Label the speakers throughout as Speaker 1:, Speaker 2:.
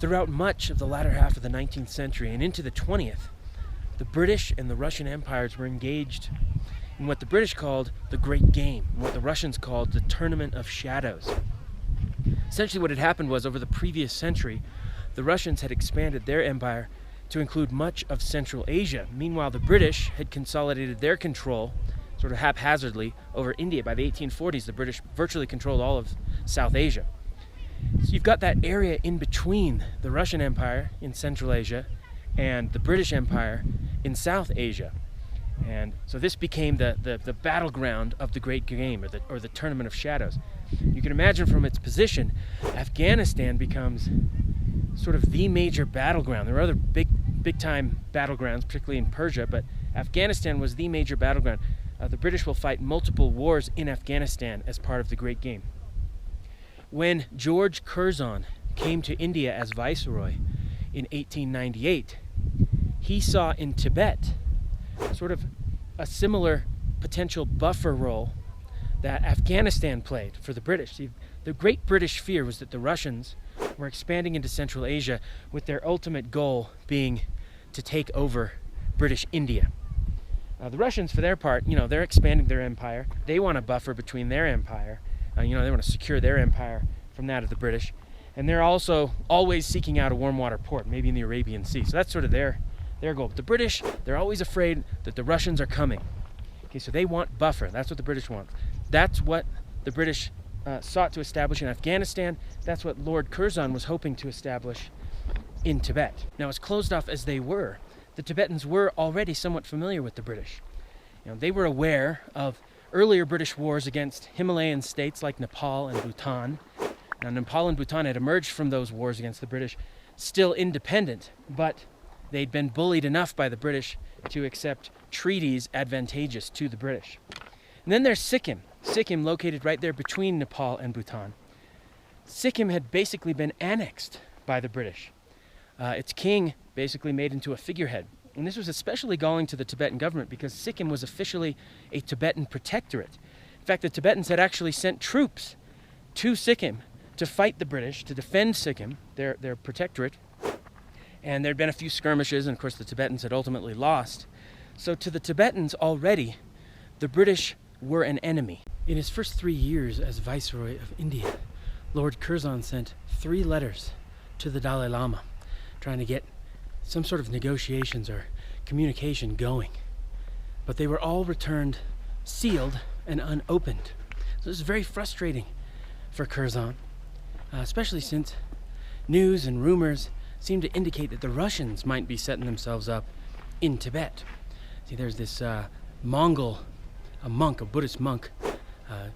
Speaker 1: Throughout much of the latter half of the 19th century and into the 20th, the British and the Russian empires were engaged in what the British called the Great Game, and what the Russians called the Tournament of Shadows. Essentially what had happened was, over the previous century, the Russians had expanded their empire to include much of Central Asia. Meanwhile, the British had consolidated their control, sort of haphazardly, over India. By the 1840s, the British virtually controlled all of South Asia. So you've got that area in between the Russian Empire in Central Asia and the British Empire in South Asia. And so this became the battleground of the Great Game, or the Tournament of Shadows. You can imagine from its position, Afghanistan becomes sort of the major battleground. There were other big-time battlegrounds, particularly in Persia, but Afghanistan was the major battleground. The British will fight multiple wars in Afghanistan as part of the Great Game. When George Curzon came to India as viceroy in 1898, he saw in Tibet sort of a similar potential buffer role that Afghanistan played for the British. See, the great British fear was that the Russians were expanding into Central Asia with their ultimate goal being to take over British India. The Russians, for their part, they're expanding their empire. They want a buffer between their empire. They want to secure their empire from that of the British. And they're also always seeking out a warm water port, maybe in the Arabian Sea. So that's sort of their goal. But the British, they're always afraid that the Russians are coming. Okay, so they want buffer. That's what the British want. That's what the British sought to establish in Afghanistan. That's what Lord Curzon was hoping to establish in Tibet. Now, as closed off as they were, the Tibetans were already somewhat familiar with the British. They were aware of earlier British wars against Himalayan states like Nepal and Bhutan. Now, Nepal and Bhutan had emerged from those wars against the British still independent, but they'd been bullied enough by the British to accept treaties advantageous to the British. And then there's Sikkim. Sikkim, located right there between Nepal and Bhutan. Sikkim had basically been annexed by the British. Its king basically made into a figurehead. And this was especially galling to the Tibetan government because Sikkim was officially a Tibetan protectorate. In fact, the Tibetans had actually sent troops to Sikkim to fight the British, to defend Sikkim, their protectorate. And there had been a few skirmishes, and of course the Tibetans had ultimately lost. So to the Tibetans already, the British were an enemy. In his first 3 years as Viceroy of India, Lord Curzon sent 3 letters to the Dalai Lama, trying to get some sort of negotiations or communication going. But they were all returned sealed and unopened. So this is very frustrating for Curzon, especially since news and rumors seem to indicate that the Russians might be setting themselves up in Tibet. See, there's this Mongol, a Buddhist monk,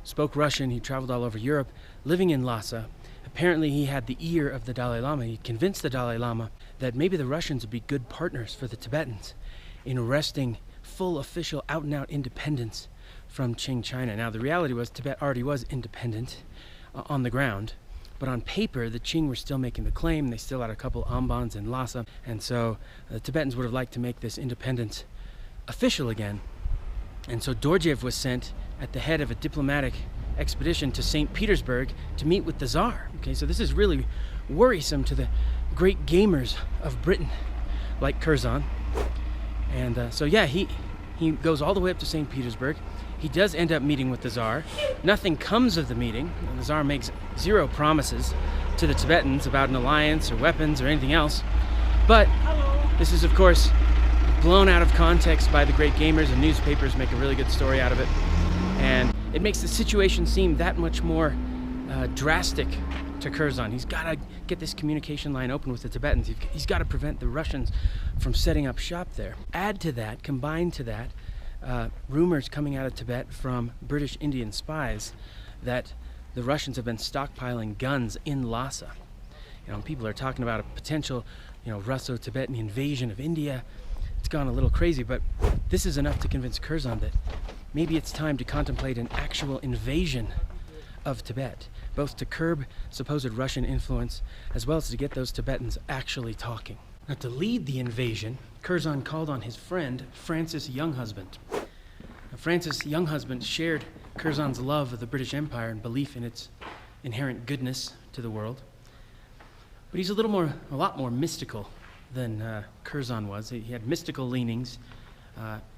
Speaker 1: spoke Russian. He traveled all over Europe, living in Lhasa. Apparently he had the ear of the Dalai Lama. He convinced the Dalai Lama that maybe the Russians would be good partners for the Tibetans in wresting full official out-and-out independence from Qing China. Now, the reality was Tibet already was independent on the ground, but on paper the Qing were still making the claim. They still had a couple ambans in Lhasa, and so the Tibetans would have liked to make this independence official again. And so Dorjiev was sent at the head of a diplomatic expedition to St. Petersburg to meet with the Tsar. Okay, so this is really worrisome to the great gamers of Britain, like Curzon. And so yeah, he goes all the way up to St. Petersburg. He does end up meeting with the Tsar. Nothing comes of the meeting. The Tsar makes 0 promises to the Tibetans about an alliance or weapons or anything else. But this is, of course, blown out of context by the great gamers, and newspapers make a really good story out of it. And it makes the situation seem that much more drastic to Curzon. He's got to get this communication line open with the Tibetans. He's got to prevent the Russians from setting up shop there. Add to that, combine to that, rumors coming out of Tibet from British Indian spies that the Russians have been stockpiling guns in Lhasa. People are talking about a potential, Russo-Tibetan invasion of India. It's gone a little crazy, but this is enough to convince Curzon that maybe it's time to contemplate an actual invasion of Tibet, both to curb supposed Russian influence as well as to get those Tibetans actually talking. Now, to lead the invasion, Curzon called on his friend Francis Younghusband. Now, Francis Younghusband shared Curzon's love of the British Empire and belief in its inherent goodness to the world. But he's a lot more mystical than Curzon was. He had mystical leanings.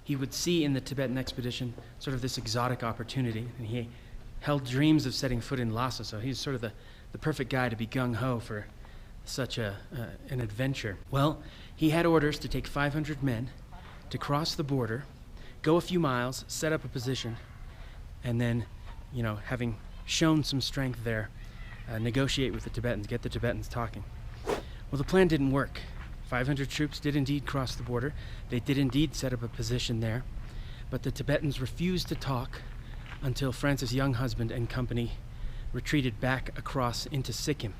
Speaker 1: He would see in the Tibetan expedition sort of this exotic opportunity, and he held dreams of setting foot in Lhasa, so he's sort of the perfect guy to be gung-ho for such an adventure. Well, he had orders to take 500 men to cross the border, go a few miles, set up a position, and then, having shown some strength there, negotiate with the Tibetans, get the Tibetans talking. Well, the plan didn't work. 500 troops did indeed cross the border. They did indeed set up a position there, but the Tibetans refused to talk until Francis Younghusband and company retreated back across into Sikkim.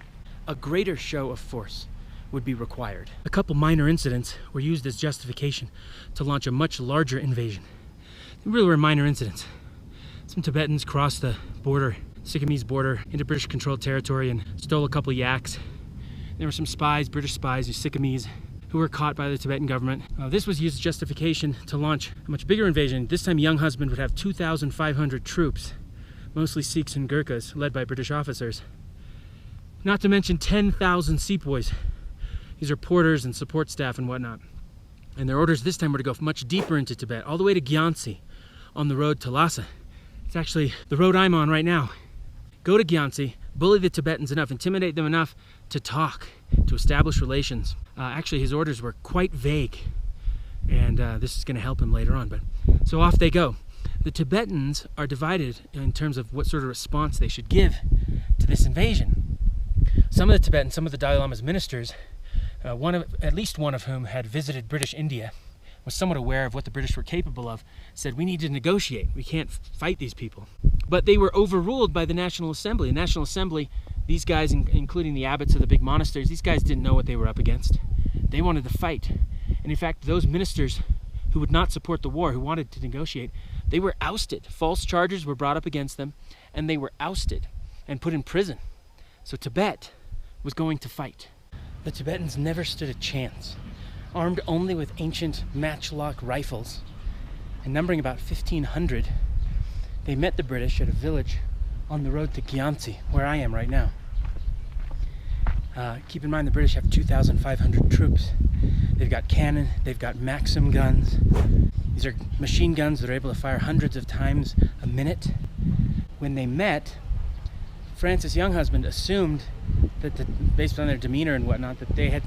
Speaker 1: A greater show of force would be required. A couple minor incidents were used as justification to launch a much larger invasion. They really were minor incidents. Some Tibetans crossed the border, Sikkimese border, into British-controlled territory and stole a couple yaks. There were some spies, British spies, Sikkimese, who were caught by the Tibetan government. This was used as justification to launch a much bigger invasion. This time Younghusband would have 2,500 troops, mostly Sikhs and Gurkhas, led by British officers. Not to mention 10,000 sepoys. These are porters and support staff and whatnot. And their orders this time were to go much deeper into Tibet, all the way to Gyansi, on the road to Lhasa. It's actually the road I'm on right now. Go to Gyansi, bully the Tibetans enough, intimidate them enough to talk, to establish relations. Actually, his orders were quite vague, and this is going to help him later on. But so off they go. The Tibetans are divided in terms of what sort of response they should give to this invasion. Some of the Tibetans, some of the Dalai Lama's ministers, at least one of whom had visited British India, was somewhat aware of what the British were capable of, said, we need to negotiate. We can't fight these people. But they were overruled by the National Assembly. The National Assembly, these guys, including the abbots of the big monasteries, these guys didn't know what they were up against. They wanted to fight. And in fact, those ministers who would not support the war, who wanted to negotiate, they were ousted. False charges were brought up against them, and they were ousted and put in prison. So Tibet was going to fight. The Tibetans never stood a chance. Armed only with ancient matchlock rifles, and numbering about 1,500, they met the British at a village on the road to Gyansi, where I am right now. Keep in mind the British have 2,500 troops. They've got cannon, they've got Maxim guns. These are machine guns that are able to fire hundreds of times a minute. When they met, Francis Younghusband assumed that, based on their demeanor and whatnot, that they had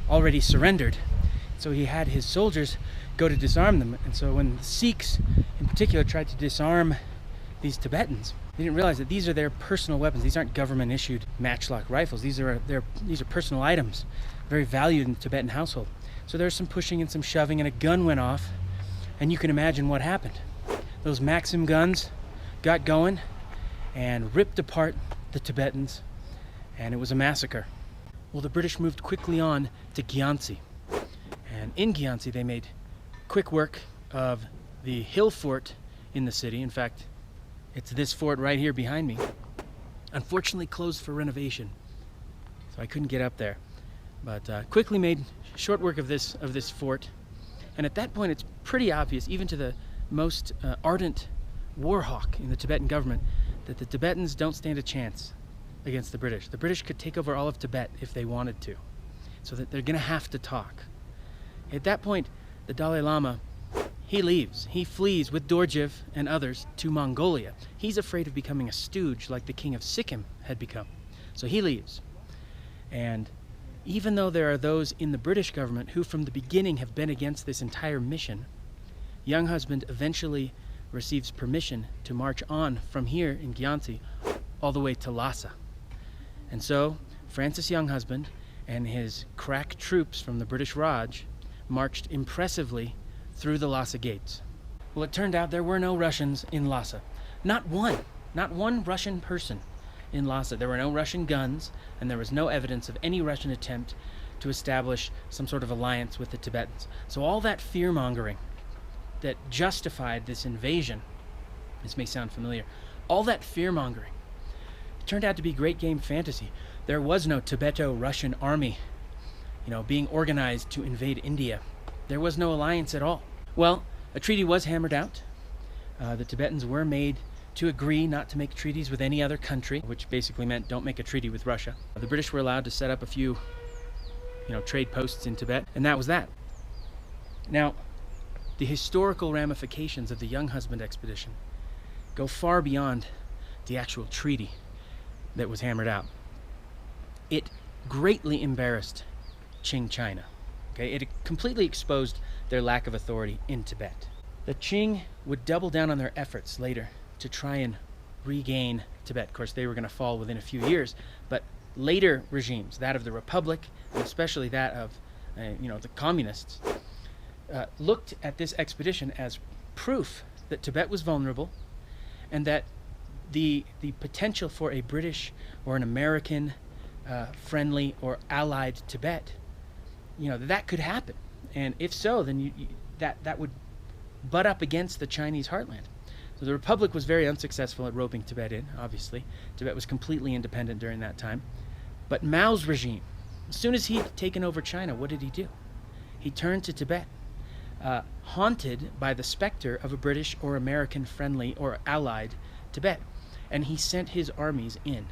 Speaker 1: already surrendered. So he had his soldiers go to disarm them. And so when the Sikhs in particular tried to disarm these Tibetans, they didn't realize that these are their personal weapons. These aren't government issued matchlock rifles. These are personal items, very valued in the Tibetan household. So there was some pushing and some shoving, and a gun went off, and you can imagine what happened. Those Maxim guns got going and ripped apart the Tibetans, and it was a massacre. Well, the British moved quickly on to Gyansi. And in Gyansi, they made quick work of the hill fort in the city. In fact, it's this fort right here behind me. Unfortunately closed for renovation, so I couldn't get up there. But quickly made short work of this fort. And at that point, it's pretty obvious, even to the most ardent war hawk in the Tibetan government, that the Tibetans don't stand a chance against the British. The British could take over all of Tibet if they wanted to, so that they're going to have to talk. At that point, the Dalai Lama, he leaves. He flees with Dorjiv and others to Mongolia. He's afraid of becoming a stooge like the king of Sikkim had become. So he leaves. And even though there are those in the British government who from the beginning have been against this entire mission, Younghusband eventually receives permission to march on from here in Gyansi all the way to Lhasa. And so Francis Younghusband and his crack troops from the British Raj marched impressively through the Lhasa gates. Well, it turned out there were no Russians in Lhasa. Not one Russian person in Lhasa. There were no Russian guns, and there was no evidence of any Russian attempt to establish some sort of alliance with the Tibetans. So all that fear-mongering that justified this invasion, this may sound familiar, all that fear-mongering turned out to be great game fantasy. There was no Tibeto-Russian army, being organized to invade India. There was no alliance at all. Well, a treaty was hammered out. The Tibetans were made to agree not to make treaties with any other country, which basically meant don't make a treaty with Russia. The British were allowed to set up a few, trade posts in Tibet, and that was that. Now, the historical ramifications of the Younghusband expedition go far beyond the actual treaty that was hammered out. It greatly embarrassed Qing China. Okay? It completely exposed their lack of authority in Tibet. The Qing would double down on their efforts later to try and regain Tibet. Of course, they were going to fall within a few years, but later regimes, that of the Republic, and especially that of the communists, looked at this expedition as proof that Tibet was vulnerable and that the potential for a British or an American friendly or allied Tibet, that could happen. And if so, then that would butt up against the Chinese heartland. So the Republic was very unsuccessful at roping Tibet in, obviously. Tibet was completely independent during that time. But Mao's regime, as soon as he'd taken over China, what did he do? He turned to Tibet, haunted by the specter of a British or American friendly or allied Tibet. And he sent his armies in